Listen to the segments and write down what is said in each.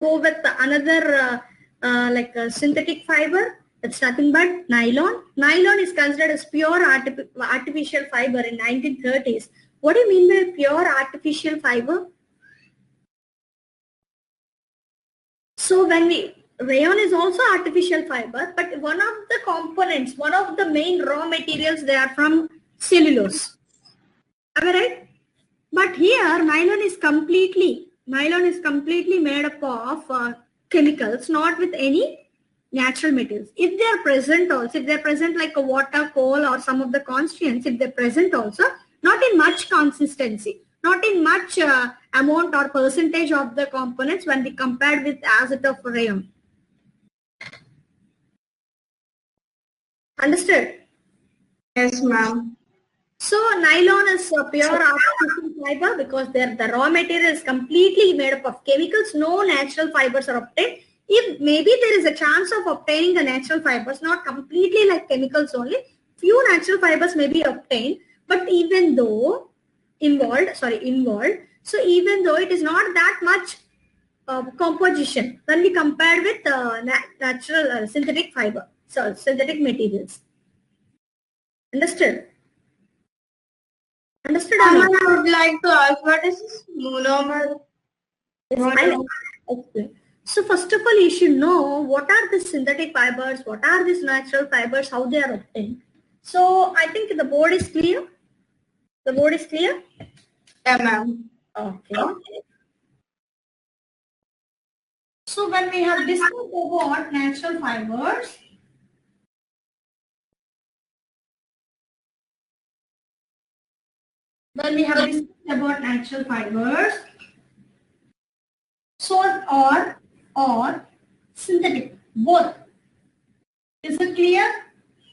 go with another like synthetic fiber. It's nothing but nylon. Nylon is considered as pure artificial fiber in 1930s. What do you mean by pure artificial fiber? So when rayon is also artificial fiber, but one of the components, one of the main raw materials, they are from cellulose. Am I right? But here nylon is completely made up of chemicals, not with any natural materials. If they are present also, if they are present like a water, coal or some of the constituents, if they are present also, not in much consistency, not in much amount or percentage of the components when we compared with acid of rayon. Understood? Yes, ma'am. So nylon is a pure artificial fiber because the raw material is completely made up of chemicals. No natural fibers are obtained. If maybe there is a chance of obtaining the natural fibers, not completely like chemicals only, few natural fibers may be obtained, but even though involved, so even though it is not that much composition when we compare with natural synthetic fiber, so synthetic materials. Understood? Understood? I would like to ask, what is this monomer? So first of all, you should know what are the synthetic fibers, what are these natural fibers, how they are obtained. So I think the board is clear. The board is clear? Yeah, ma'am. Okay. So when we have discussed about natural fibers, so or synthetic, both. Is it clear?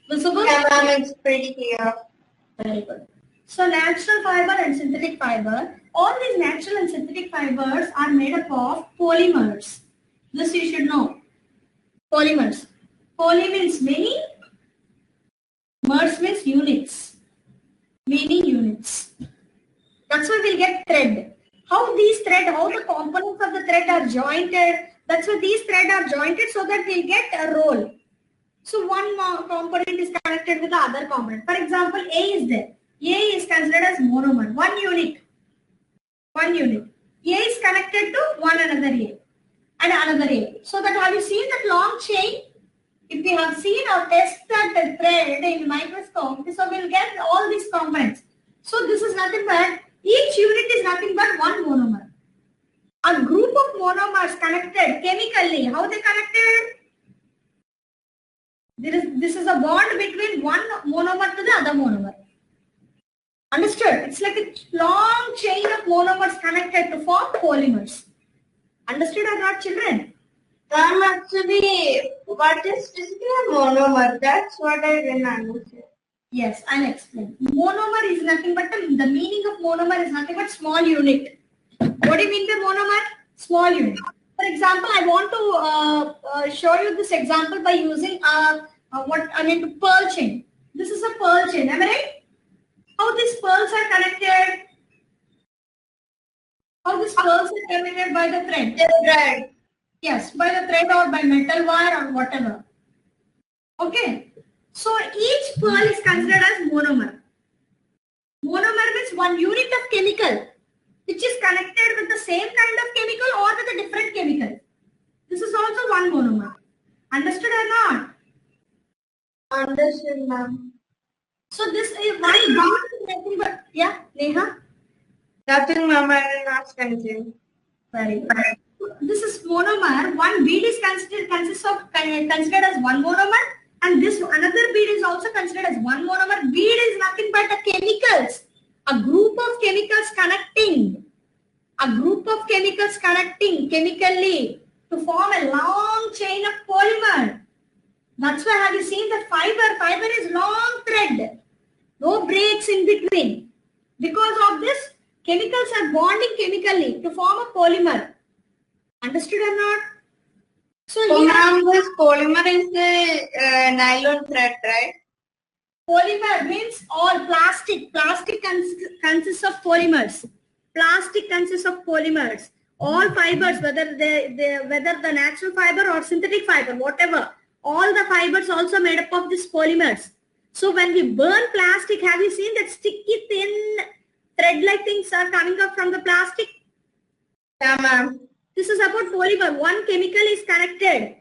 Visible? Yeah, ma'am, it's pretty clear. Very good. So natural fiber and synthetic fiber, all these natural and synthetic fibers are made up of polymers. This you should know. Polymers. Poly means many, mers means units. Many units. That's why we'll get thread. How the components of the thread are jointed. That's why these threads are jointed so that we'll get a roll. So one component is connected with the other component. For example, A is there. A is considered as monomer. One unit. A is connected to one another A and another A. So that have you seen that long chain? If we have seen or tested the thread in microscope, so we'll get all these components. So this is nothing but, each unit is nothing but one monomer. A group of monomers connected chemically. How they connected? This is a bond between one monomer to the other monomer. Understood? It's like a long chain of monomers connected to form polymers. Understood or not, children? Actually, what is physically a monomer? That's what I didn't understand. Yes, I'll explain. Monomer is nothing but the meaning of monomer is nothing but small unit. What do you mean by monomer? Small unit. For example, I want to show you this example by using pearl chain. This is a pearl chain, am I right? How these pearls are connected? How these pearls are connected by the thread? The thread. Yes, by the thread or by metal wire or whatever. Okay. So each pearl is considered as monomer. Monomer means one unit of chemical which is connected with the same kind of chemical or with a different chemical. This is also one monomer. Understood or not? Understood, ma'am. So this is one nothing but, yeah, Neha? Nothing, ma'am. I didn't ask anything. Very good. This is monomer. One bead is considered as one monomer, and this another bead is also considered as one monomer. Bead is nothing but a chemicals. A group of chemicals connecting. A group of chemicals connecting chemically to form a long chain of polymer. That's why have you seen the fiber? Fiber is long thread. No breaks in between. Because of this, chemicals are bonding chemically to form a polymer. Understood or not? So ma'am, this polymer is the nylon thread, right? Polymer means all plastic. Plastic consists of polymers. Plastic consists of polymers. All fibers, whether whether the natural fiber or synthetic fiber, whatever, all the fibers also made up of these polymers. So when we burn plastic, have you seen that sticky thin thread-like things are coming up from the plastic? Yeah, ma'am. This is about polymer. One chemical is connected.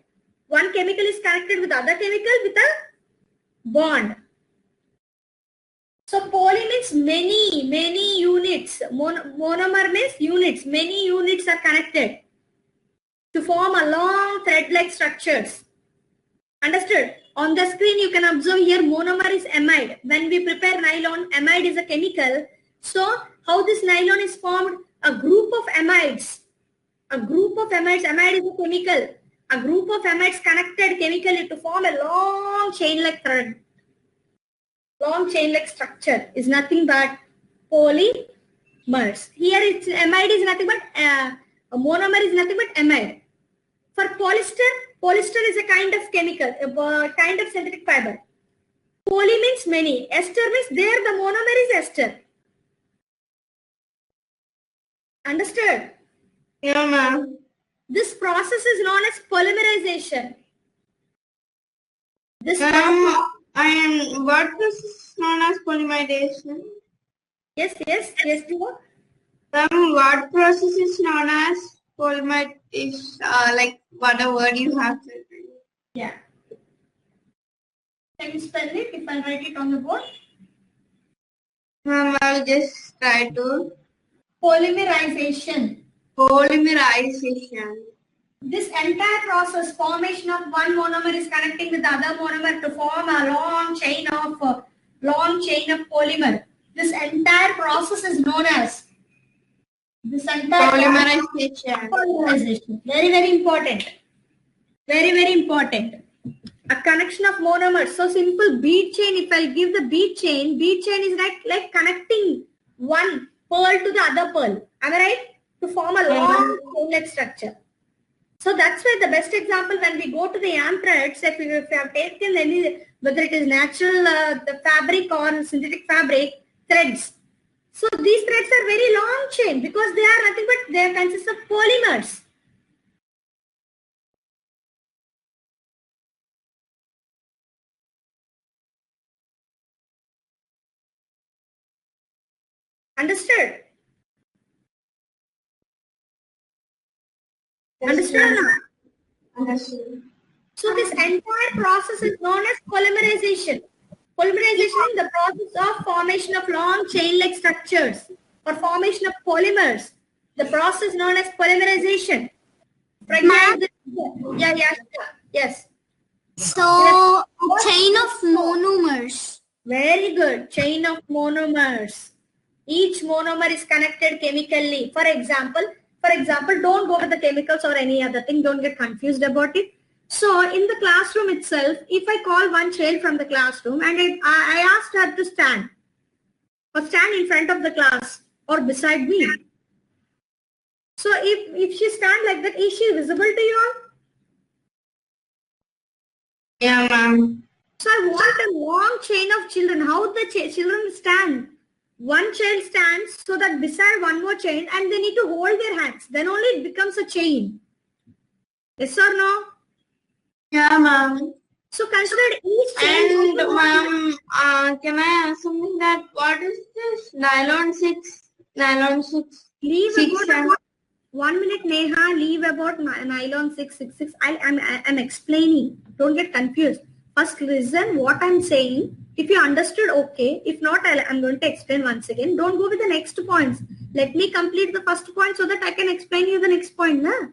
One chemical is connected with other chemical with a bond. So poly means many units. Monomer means units. Many units are connected to form a long thread-like structures. Understood? On the screen you can observe here monomer is amide. When we prepare nylon, amide is a chemical. So how this nylon is formed? A group of amides. A group of amides. Amide is a chemical. A group of amides connected chemically to form a long chain-like thread. Long chain-like structure is nothing but polymers. Here it's amide is nothing but a monomer is nothing but amide. For polyester, polyester is a kind of chemical, a kind of synthetic fiber. Poly means many. Ester means there the monomer is ester. Understood? Yeah, ma'am. This process is known as polymerization. This process, And what is known as polymerization? yes, dear. What process is known as polymerization? Like what a word you have to. Yeah. Can you spell it if I write it on the board? I'll just try to. Polymerization. Polymerization. This entire process, formation of one monomer is connecting with the other monomer to form a long chain of polymer. This entire process is known as polymerization. Very important. Very important. A connection of monomers. So simple bead chain. If I give the bead chain is like connecting one pearl to the other pearl. Am I right? To form a long chain-like structure. So that's why the best example when we go to the yarn threads, if you have taken any, whether it is natural the fabric or synthetic fabric threads. So these threads are very long chain because they are nothing but they consist of polymers. Understood? Understood? Understood. So this entire process is known as polymerization. Polymerization is the process of formation of long chain-like structures or formation of polymers. The process known as polymerization. Yes. So, chain of monomers. Very good. Chain of monomers. Each monomer is connected chemically. For example, don't go with the chemicals or any other thing. Don't get confused about it. So in the classroom itself, if I call one child from the classroom and I asked her to stand or stand in front of the class or beside me. So if she stand like that, is she visible to you all? Yeah, ma'am. So I want a long chain of children. How the children stand? One child stands so that beside one more chain and they need to hold their hands. Then only it becomes a chain. Yes or no? Yeah, ma'am. So consider each chain. And ma'am, can I ask something that what is this nylon 6? Nylon 6? Leave Six about 1 minute, Neha. Leave about nylon 666. I'm explaining. Don't get confused. First listen what I'm saying. If you understood, okay. If not, I'm going to explain once again. Don't go with the next points. Let me complete the first point so that I can explain you the next point. Na?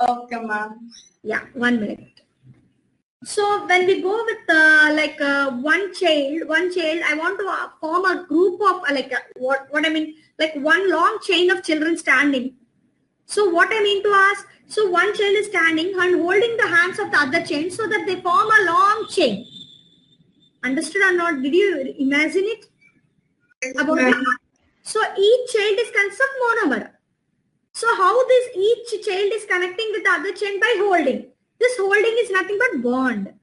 Okay, ma'am. Yeah, 1 minute. So when we go with one child, I want to form a group of what I mean, like one long chain of children standing. So what I mean to ask, so one child is standing and holding the hands of the other chain so that they form a long chain. Understood or not? Did you imagine it? About it? So each child is consist of monomer. So how this each child is connecting with the other chain by holding. This holding is nothing but bond.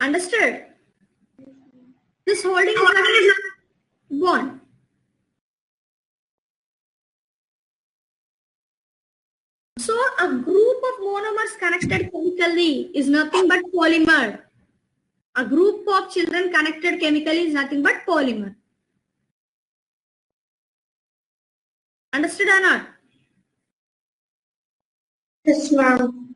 Understood? This holding is nothing but bond. So a group of monomers connected chemically is nothing but polymer. A group of children connected chemically is nothing but polymer. Understood or not? Yes, ma'am.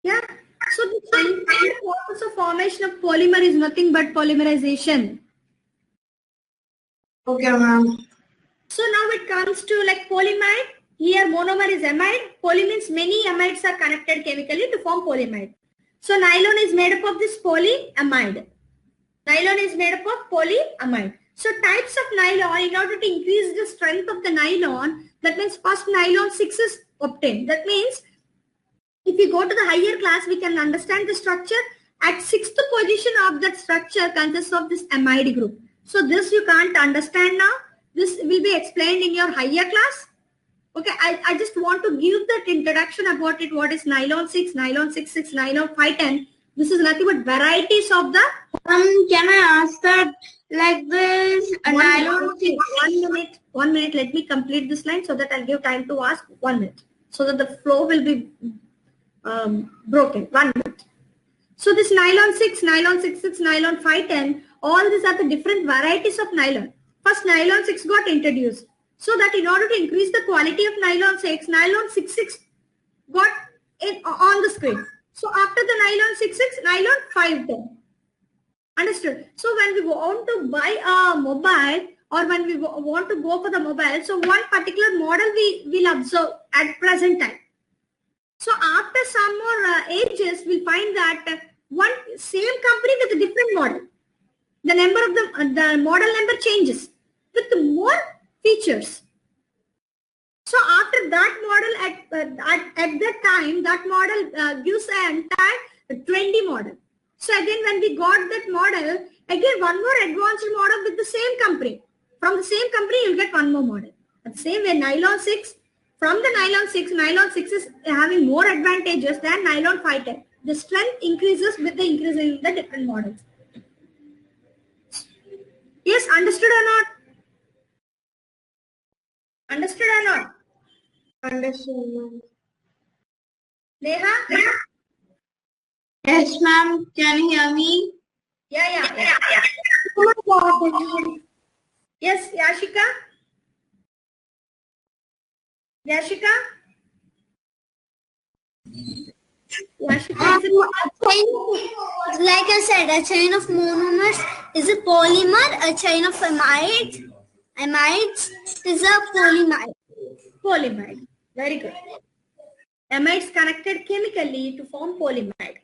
Yeah. So the entire process of formation of polymer is nothing but polymerization. Okay, ma'am. So now it comes to like polyamide. Here monomer is amide. Poly means many amides are connected chemically to form polyamide. So nylon is made up of this polyamide. Nylon is made up of polyamide. So types of nylon, in order to increase the strength of the nylon, that means first nylon 6 is obtained. That means if we go to the higher class, we can understand the structure. At 6th position of that structure consists of this amide group. So this you can't understand now. This will be explained in your higher class. Okay, I just want to give that introduction about it. What is nylon 6, nylon 6,6, nylon 510. This is nothing but varieties of the... Can I ask that like this nylon 6? 1 minute. Let me complete this line so that I'll give time to ask 1 minute. So that the flow will be broken. 1 minute. So this nylon 6, nylon 6,6, nylon 510, all these are the different varieties of nylon. First nylon 6 got introduced. So that in order to increase the quality of nylon 6, nylon 6,6 got on the screen. So after the nylon 6,6, nylon 510. Understood? So when we want to buy a mobile or when we want to go for the mobile, so one particular model we will observe at present time. So after some more ages, we'll find that one same company with a different model. The number of the model number changes with more features. So after that model at that time, that model gives an entire 20 model. So again, when we got that model, again one more advanced model with the same company. From the same company, you'll get one more model. The same way nylon 6, from the nylon 6 is having more advantages than nylon 510. The strength increases with the increase in the different models. Yes, understood or not? Understood or not? Understood, ma'am. Neha? Yes, ma'am. Can you hear me? Yeah. Yes, Yashika? Yashika? Yashika, Like I said, a chain of monomers is a polymer. A chain of amides is a polymer. Polyamide. Very good. Amides connected chemically to form polyamide.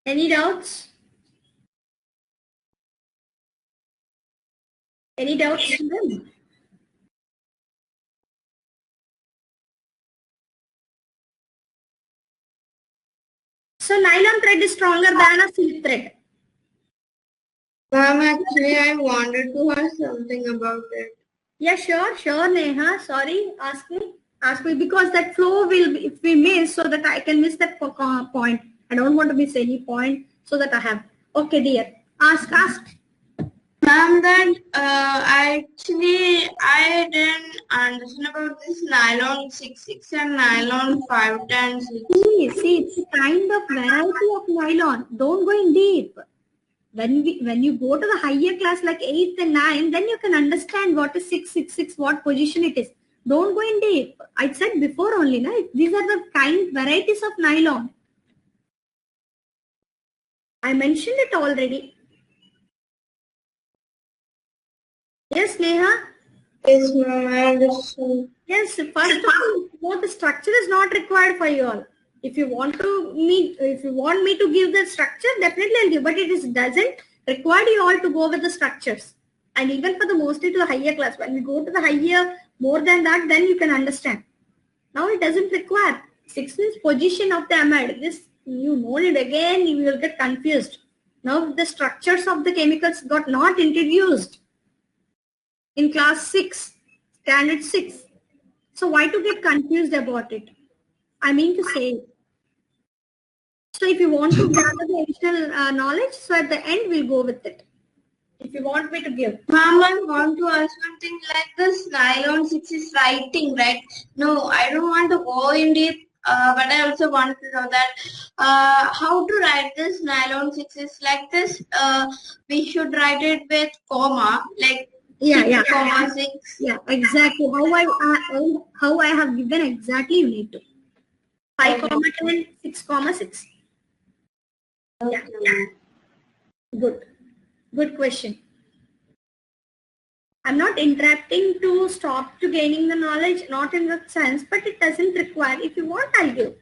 Any doubts? Any doubts? So nylon thread is stronger than a silk thread. Ma'am, actually, I wanted to ask something about it. Yeah, sure, Neha. Sorry, ask me because that flow will be, if we miss, so that I can miss that point. I don't want to miss any point, so that I have. Okay, dear. Ask. Ma'am, that actually I didn't understand about this nylon 6,6 and nylon 510. See, it's a kind of variety of nylon. Don't go in deep. When you go to the higher class like 8th and 9th, then you can understand what is 666, what position it is. Don't go in deep. I said before only, na? These are the kind varieties of nylon. I mentioned it already. Yes, Neha? Yes, ma'am, I understand. Yes, first of all, the structure is not required for you all. If you want me to give the structure, definitely I'll give, but it doesn't require you all to go with the structures. And even for the mostly to the higher class, when we go to the higher, more than that, then you can understand. Now it doesn't require. 6 is position of the amide. This, you know it again, you will get confused. Now the structures of the chemicals got not introduced in class 6, standard 6. So why to get confused about it? I mean to say. So if you want to gather the additional knowledge, so at the end we'll go with it. if you want me to give. Ma'am, I want to ask one thing like this nylon 6 is writing, right? No, I don't want to go in deep, but I also want to know that how to write this nylon 6 is like this. We should write it with comma, like Yeah, 6, comma 6. Yeah, exactly. How I have given exactly you need to. 5, Okay. comma 10, 6, comma 6. Yeah. Good. Good question. I'm not interrupting to stop to gaining the knowledge, not in that sense, but it doesn't require. If you want, I'll give.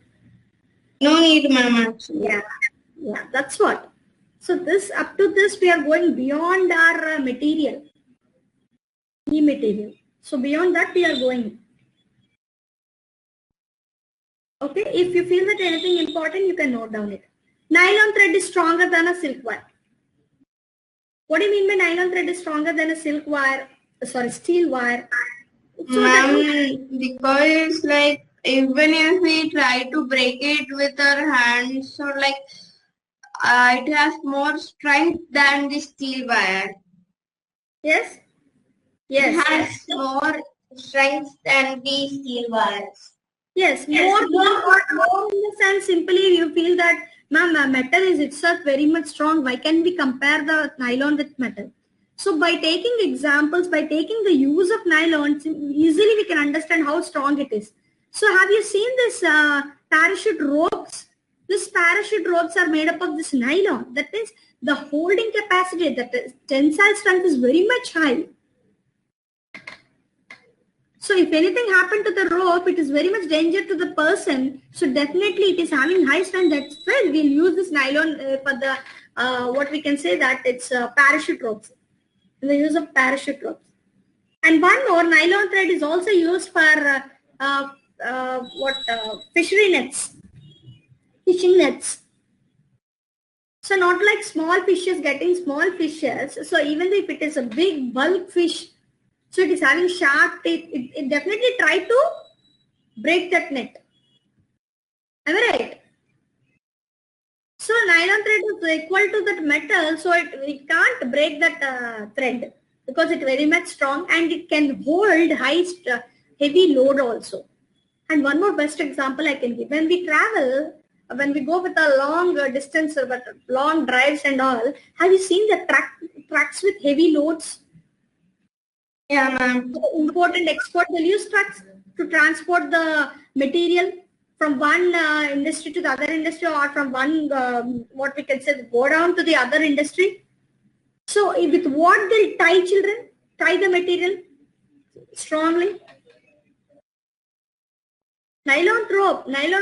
No need, ma'am, actually. Yeah, that's what. So this, up to this, we are going beyond our material, material. So beyond that, we are going. Okay, if you feel that anything important, you can note down it. Nylon thread is stronger than a silk wire. What do you mean by nylon thread is stronger than a silk wire? Sorry, steel wire. So Ma'am, because like even if we try to break it with our hands or like it has more strength than the steel wire. yes, It has more strength than the steel wires. yes, more in the sense simply you feel that ma'am, metal is itself very much strong. Why can we compare the nylon with metal? So by taking examples, by taking the use of nylon, easily we can understand how strong it is. So have you seen this parachute ropes? These parachute ropes are made up of this nylon. That means the holding capacity, the tensile strength is very much high. So if anything happened to the rope, it is very much danger to the person. So definitely it is having high strength. That's why we'll use this nylon for the, what we can say that it's parachute ropes. The use of parachute ropes. And one more, nylon thread is also used for fishery nets, fishing nets. So not like small fishes getting small fishes. So even if it is a big bulk fish, so it is having sharp teeth, it definitely try to break that net. Am I right? So nylon thread is equal to that metal, so it can't break that thread because it's very much strong and it can hold heavy load also. And one more best example I can give. When we travel, when we go with a long distance, but long drives and all, have you seen the trucks with heavy loads? Yeah, ma'am. Import and export, they'll use trucks to transport the material from one industry to the other industry, or from one, what we can say, go down to the other industry. So with what they'll tie children, tie the material strongly. Nylon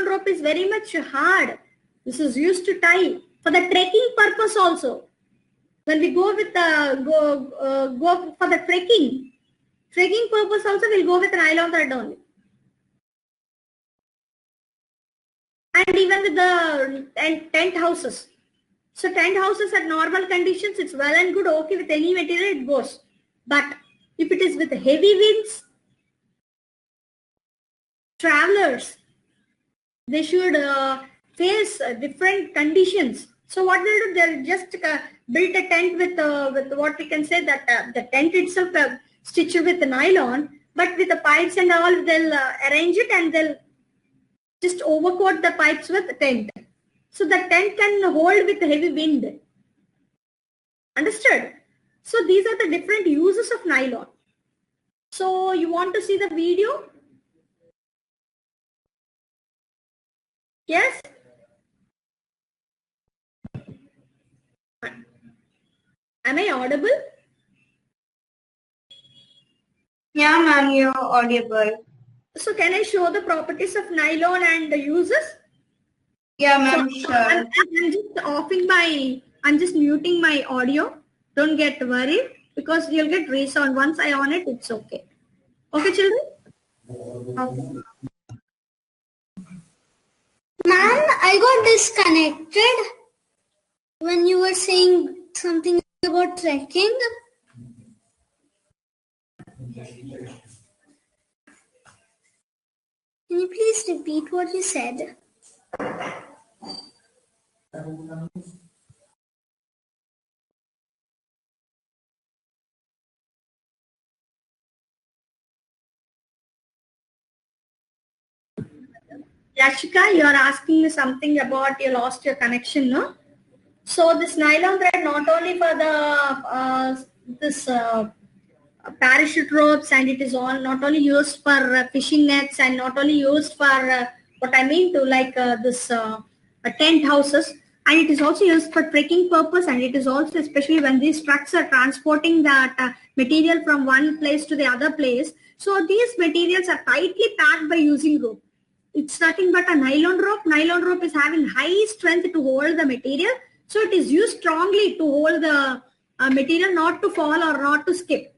rope is very much hard. This is used to tie for the trekking purpose also. When we go with go for the trekking purpose also, we'll go with nylon thread only. And even with the tent houses. So tent houses at normal conditions, it's well and good, okay, with any material it goes. But if it is with heavy winds, travelers, they should face different conditions. So what they'll do, they'll just build a tent with what we can say that the tent itself stitched with the nylon, but with the pipes and all, they'll arrange it and they'll just overcoat the pipes with the tent. So the tent can hold with heavy wind. Understood? So these are the different uses of nylon. So you want to see the video? Yes? Am I audible? Yeah, ma'am, you're audible. So can I show the properties of nylon and the uses? Yeah, ma'am, So sure. I'm just muting my audio. Don't get worried because you'll get resound. Once I on it, it's okay. Okay, children? Okay. Ma'am, I got disconnected when you were saying something about trekking. Can you please repeat what you said? Yashika, you are asking me something about you lost your connection, no? So this nylon thread not only for the this parachute ropes, and it is all not only used for fishing nets, and not only used for what I mean to like this tent houses, and it is also used for trekking purpose, and it is also especially when these trucks are transporting that material from one place to the other place. So these materials are tightly packed by using rope. It's nothing but a nylon rope. Nylon rope is having high strength to hold the material. So it is used strongly to hold the material not to fall or not to skip.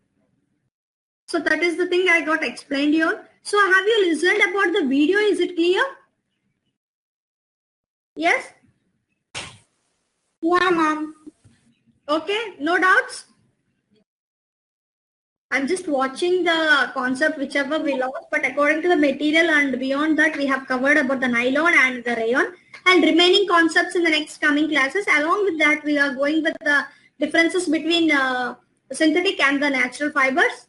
So that is the thing I got explained here. So have you listened about the video? Is it clear? Yes? Yeah, ma'am. Okay, no doubts? I'm just watching the concept whichever we lost, but according to the material and beyond that, we have covered about the nylon and the rayon and remaining concepts in the next coming classes. Along with that, we are going with the differences between synthetic and the natural fibers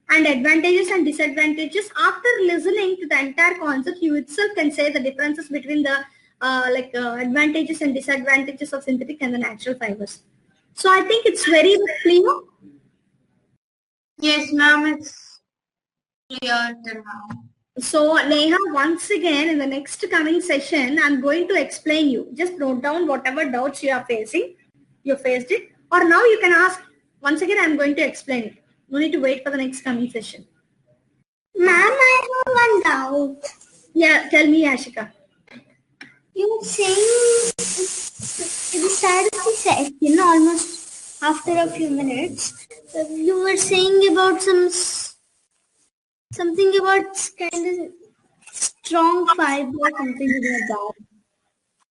and advantages and disadvantages. After listening to the entire concept, you itself can say the differences between the advantages and disadvantages of synthetic and the natural fibers. So I think it's very clear. Yes, ma'am, it's clear till now. So Neha, once again in the next coming session, I'm going to explain you. Just note down whatever doubts you are facing. You faced it, or now you can ask. Once again, I'm going to explain it. No need to wait for the next coming session. Ma'am, I have one doubt. Yeah, tell me, Ashika. You were saying at the start of the session, almost after a few minutes, you were saying about something about kind of strong fiber, something like that.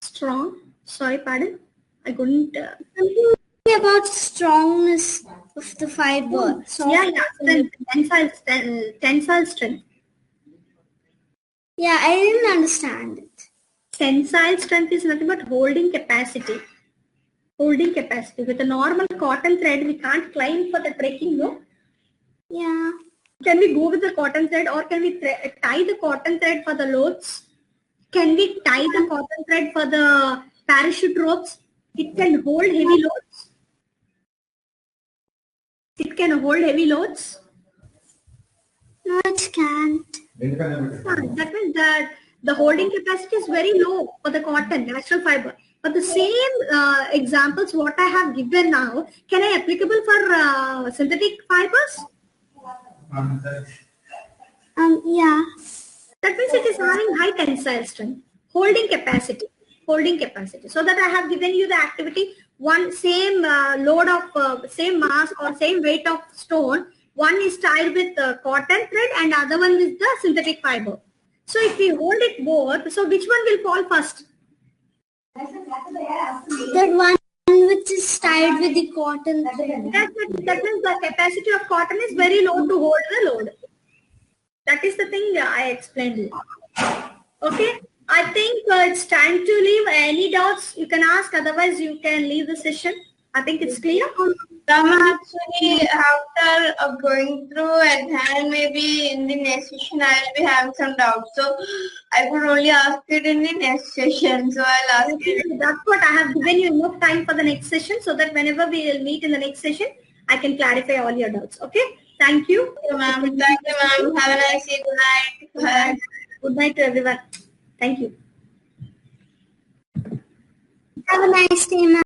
Strong. Sorry, pardon. I couldn't. Something about strongness of the fiber. Yeah. Tensile strength. Yeah, I didn't understand it. Tensile strength is nothing but holding capacity. Holding capacity. With a normal cotton thread, we can't climb for the trekking, no? Yeah. Can we go with the cotton thread, or can we tie the cotton thread for the loads? Can we tie the cotton thread for the parachute ropes? It can hold heavy loads. It can hold heavy loads. No, it can't. That means that the holding capacity is very low for the cotton, natural fiber. But the same examples what I have given now, can I applicable for synthetic fibers? Yeah. That means it is having high tensile strength, holding capacity. So that I have given you the activity, one same load of same mass or same weight of stone. One is tied with cotton thread and other one with the synthetic fiber. So if we hold it both, so which one will fall first? That one which is tied with the cotton thread. That means the capacity of cotton is very low to hold the load. That is the thing I explained. Okay. I think it's time to leave. Any doubts you can ask, otherwise you can leave the session. I think it's clear. Actually, after going through and then maybe in the next session I will be having some doubts. So I could only ask it in the next session. So I'll ask it. That's what I have given you enough time for the next session, so that whenever we will meet in the next session, I can clarify all your doubts. Okay. Thank you. Ma'am. Thank you, ma'am. Have a nice day. Good night. Bye. Good night to everyone. Thank you. Have a nice day, ma'am.